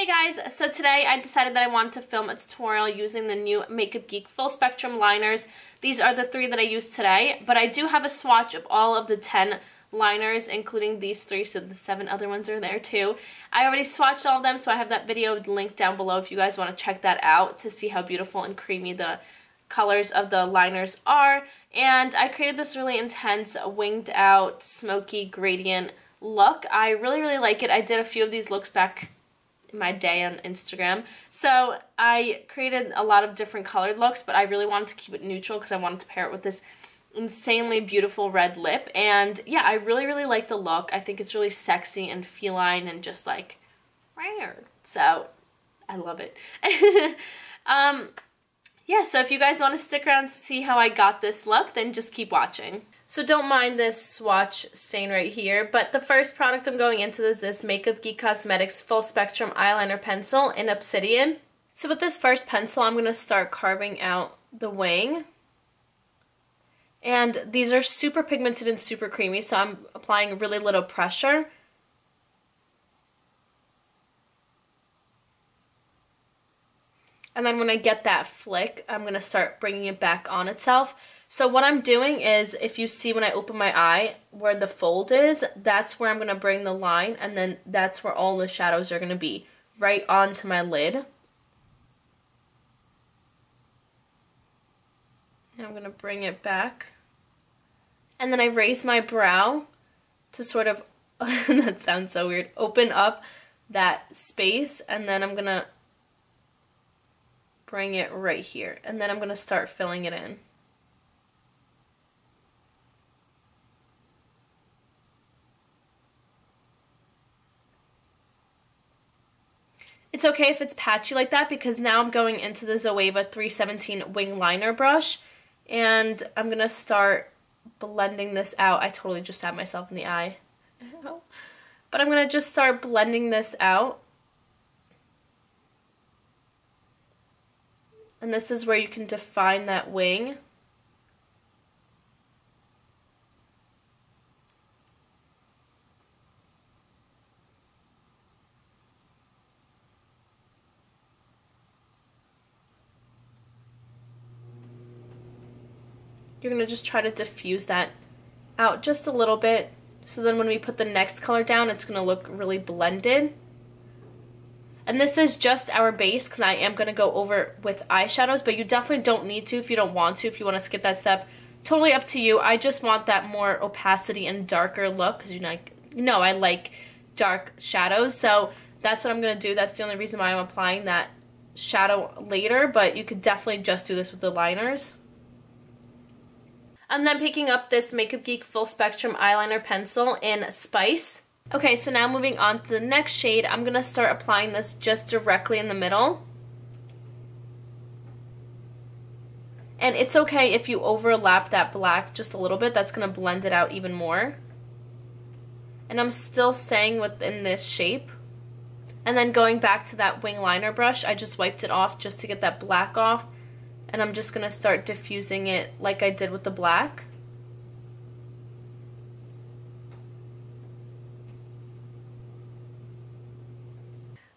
guys, so today I decided that I wanted to film a tutorial using the new Makeup Geek Full Spectrum liners. These are the 3 that I used today, but I do have a swatch of all of the 10 liners, including these 3, so the 7 other ones are there too. I already swatched all of them, so I have that video linked down below if you guys want to check that out to see how beautiful and creamy the colors of the liners are. And I created this really intense winged out smoky gradient look. I really like it. I did a few of these looks back in my day on Instagram. So I created a lot of different colored looks, but I really wanted to keep it neutral because I wanted to pair it with this insanely beautiful red lip. And yeah, I really like the look. I think it's really sexy and feline and just like rare. So I love it. Yeah, so if you guys want to stick around to see how I got this look, then just keep watching. So don't mind this swatch stain right here, but the first product I'm going into is this Makeup Geek Cosmetics Full Spectrum Eyeliner Pencil in Obsidian. So with this first pencil, I'm going to start carving out the wing. And these are super pigmented and super creamy, so I'm applying really little pressure. And then when I get that flick, I'm going to start bringing it back on itself. So what I'm doing is, if you see when I open my eye, where the fold is, that's where I'm going to bring the line, and then that's where all the shadows are going to be, right onto my lid. And I'm going to bring it back. And then I raise my brow to sort of, that sounds so weird, open up that space, and then I'm going to bring it right here, and then I'm going to start filling it in. It's okay if it's patchy like that, because now I'm going into the Zoeva 317 wing liner brush, and I'm going to start blending this out. I totally just stabbed myself in the eye. But I'm going to just start blending this out. And this is where you can define that wing. You're going to just try to diffuse that out just a little bit, so then when we put the next color down, it's going to look really blended. And this is just our base, because I am going to go over with eyeshadows, but you definitely don't need to if you don't want to. If you want to skip that step, totally up to you. I just want that more opacity and darker look, because you know I like dark shadows, so that's what I'm going to do. That's the only reason why I'm applying that shadow later, but you could definitely just do this with the liners. I'm then picking up this Makeup Geek Full Spectrum Eyeliner Pencil in Spice. Okay, so now moving on to the next shade, I'm going to start applying this just directly in the middle. And it's okay if you overlap that black just a little bit, that's going to blend it out even more. And I'm still staying within this shape. And then going back to that wing liner brush, I just wiped it off just to get that black off. And I'm just going to start diffusing it like I did with the black.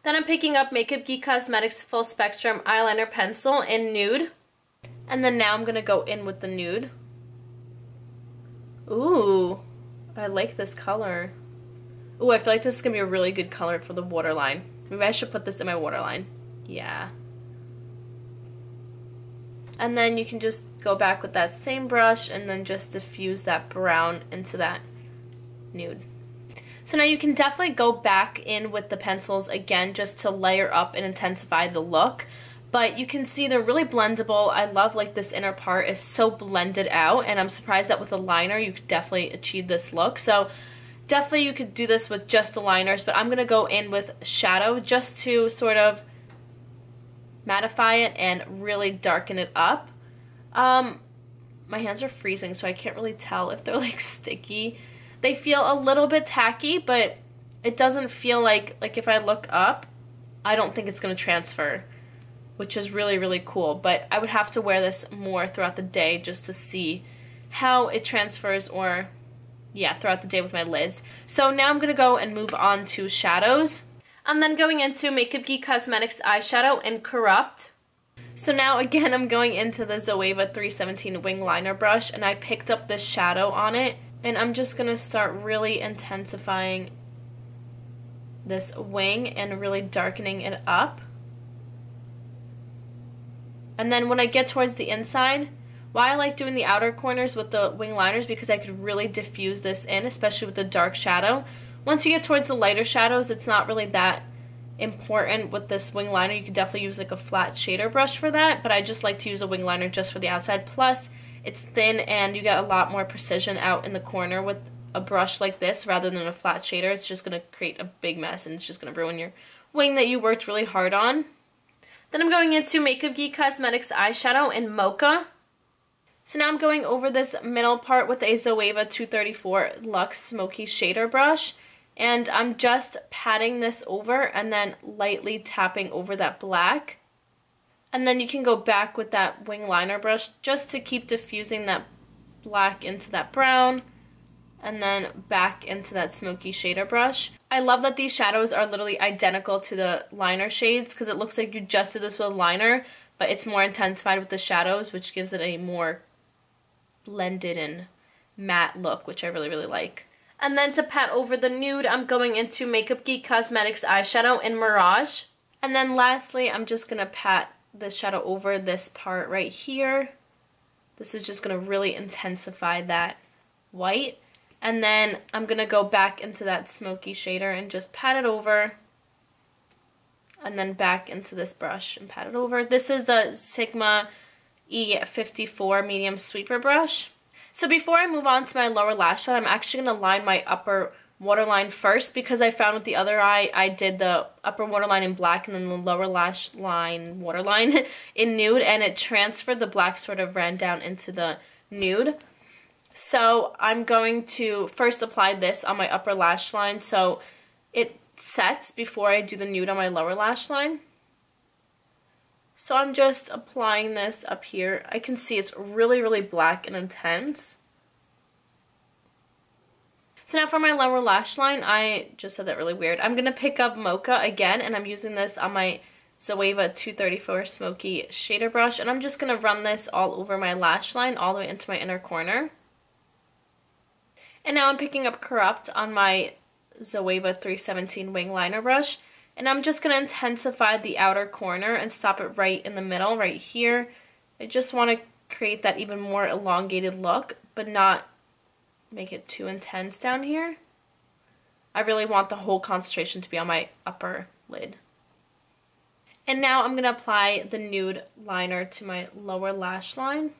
Then I'm picking up Makeup Geek Cosmetics Full Spectrum Eyeliner Pencil in Nude. And then now I'm going to go in with the Nude. Ooh, I like this color. Ooh, I feel like this is going to be a really good color for the waterline. Maybe I should put this in my waterline. Yeah. And then you can just go back with that same brush and then just diffuse that brown into that nude. So now you can definitely go back in with the pencils again just to layer up and intensify the look. But you can see they're really blendable. I love like this inner part is so blended out, and I'm surprised that with a liner you could definitely achieve this look. So definitely you could do this with just the liners, but I'm going to go in with shadow just to sort of mattify it and really darken it up. My hands are freezing, so I can't really tell if they're like sticky. They feel a little bit tacky, but it doesn't feel like if I look up, I don't think it's going to transfer, which is really cool. But I would have to wear this more throughout the day just to see how it transfers, or yeah, throughout the day with my lids. So now I'm going to go and move on to shadows. I'm then going into Makeup Geek Cosmetics eyeshadow in Corrupt. So now again I'm going into the Zoeva 317 wing liner brush, and I picked up this shadow on it, and I'm just going to start really intensifying this wing and really darkening it up. And then when I get towards the inside, why I like doing the outer corners with the wing liners, because I could really diffuse this in, especially with the dark shadow. Once you get towards the lighter shadows, it's not really that important with this wing liner. You could definitely use like a flat shader brush for that, but I just like to use a wing liner just for the outside. Plus, it's thin and you get a lot more precision out in the corner with a brush like this rather than a flat shader. It's just going to create a big mess and it's just going to ruin your wing that you worked really hard on. Then I'm going into Makeup Geek Cosmetics eyeshadow in Mocha. So now I'm going over this middle part with a Zoeva 234 Luxe Smoky shader brush. And I'm just patting this over and then lightly tapping over that black. And then you can go back with that wing liner brush just to keep diffusing that black into that brown. And then back into that smoky shader brush. I love that these shadows are literally identical to the liner shades, because it looks like you just did this with a liner, but it's more intensified with the shadows, which gives it a more blended and matte look, which I really, really like. And then to pat over the nude, I'm going into Makeup Geek Cosmetics eyeshadow in Mirage. And then lastly, I'm just going to pat the shadow over this part right here. This is just going to really intensify that white. And then I'm going to go back into that smoky shader and just pat it over. And then back into this brush and pat it over. This is the Sigma E54 medium sweeper brush. So before I move on to my lower lash line, I'm actually going to line my upper waterline first, because I found with the other eye, I did the upper waterline in black and then the lower lash line waterline in nude, and it transferred, the black sort of ran down into the nude. So I'm going to first apply this on my upper lash line so it sets before I do the nude on my lower lash line. So I'm just applying this up here. I can see it's really, really black and intense. So now for my lower lash line, I just said that really weird. I'm going to pick up Mocha again, and I'm using this on my Zoeva 234 Smoky shader brush. And I'm just going to run this all over my lash line, all the way into my inner corner. And now I'm picking up Corrupt on my Zoeva 317 wing liner brush. And I'm just going to intensify the outer corner and stop it right in the middle, right here. I just want to create that even more elongated look, but not make it too intense down here. I really want the whole concentration to be on my upper lid. And now I'm going to apply the nude liner to my lower lash line.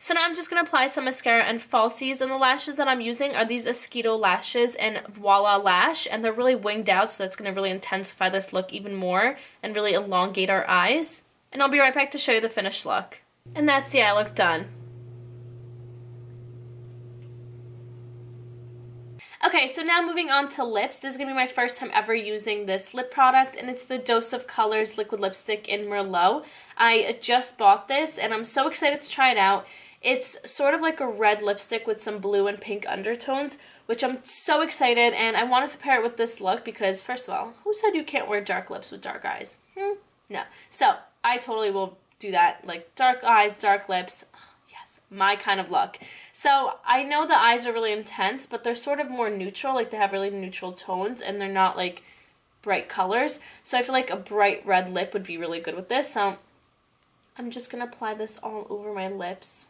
So now I'm just going to apply some mascara and falsies, and the lashes that I'm using are these Esqido lashes and Voila Lash, and they're really winged out, so that's going to really intensify this look even more and really elongate our eyes. And I'll be right back to show you the finished look. And that's the eye look done. Okay, so now moving on to lips. This is going to be my first time ever using this lip product, and it's the Dose of Colors liquid lipstick in Merlot. I just bought this, and I'm so excited to try it out. It's sort of like a red lipstick with some blue and pink undertones, which I'm so excited, and I wanted to pair it with this look because, first of all, who said you can't wear dark lips with dark eyes? No. So, I totally will do that, like dark eyes, dark lips. Yes, my kind of look. So, I know the eyes are really intense, but they're sort of more neutral, like they have really neutral tones, and they're not like bright colors. So, I feel like a bright red lip would be really good with this. So, I'm just going to apply this all over my lips.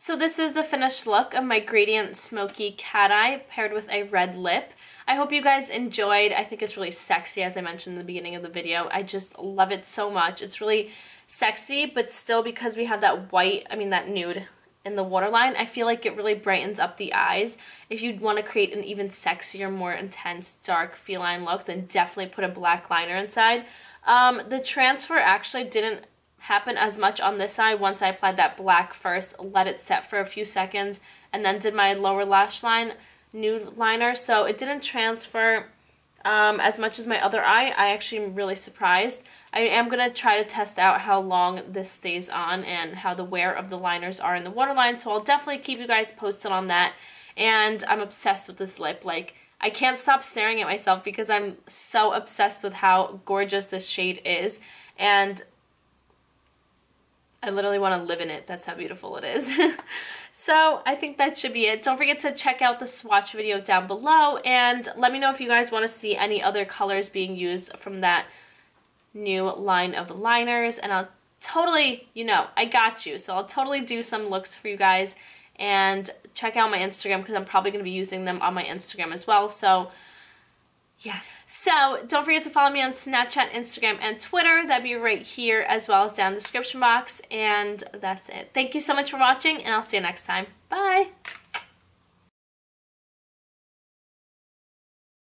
So this is the finished look of my Gradient Smoky Cat Eye paired with a red lip. I hope you guys enjoyed. I think it's really sexy, as I mentioned in the beginning of the video. I just love it so much. It's really sexy, but still, because we have that white, that nude in the waterline. I feel like it really brightens up the eyes. If you want to create an even sexier, more intense, dark feline look, then definitely put a black liner inside. The transfer actually didn't happen as much on this side once I applied that black first, let it set for a few seconds, and then did my lower lash line nude liner. So it didn't transfer as much as my other eye. I actually am really surprised. I am going to try to test out how long this stays on and how the wear of the liners are in the waterline, so I'll definitely keep you guys posted on that. And I'm obsessed with this lip. Like, I can't stop staring at myself because I'm so obsessed with how gorgeous this shade is, and I literally want to live in it. That's how beautiful it is. So I think that should be it. Don't forget to check out the swatch video down below, and let me know if you guys want to see any other colors being used from that new line of liners, and I'll totally, you know, I got you. So I'll totally do some looks for you guys, and check out my Instagram because I'm probably going to be using them on my Instagram as well. So yeah. So don't forget to follow me on Snapchat, Instagram, and Twitter. That'd be right here as well as down in the description box. And that's it. Thank you so much for watching, and I'll see you next time. Bye!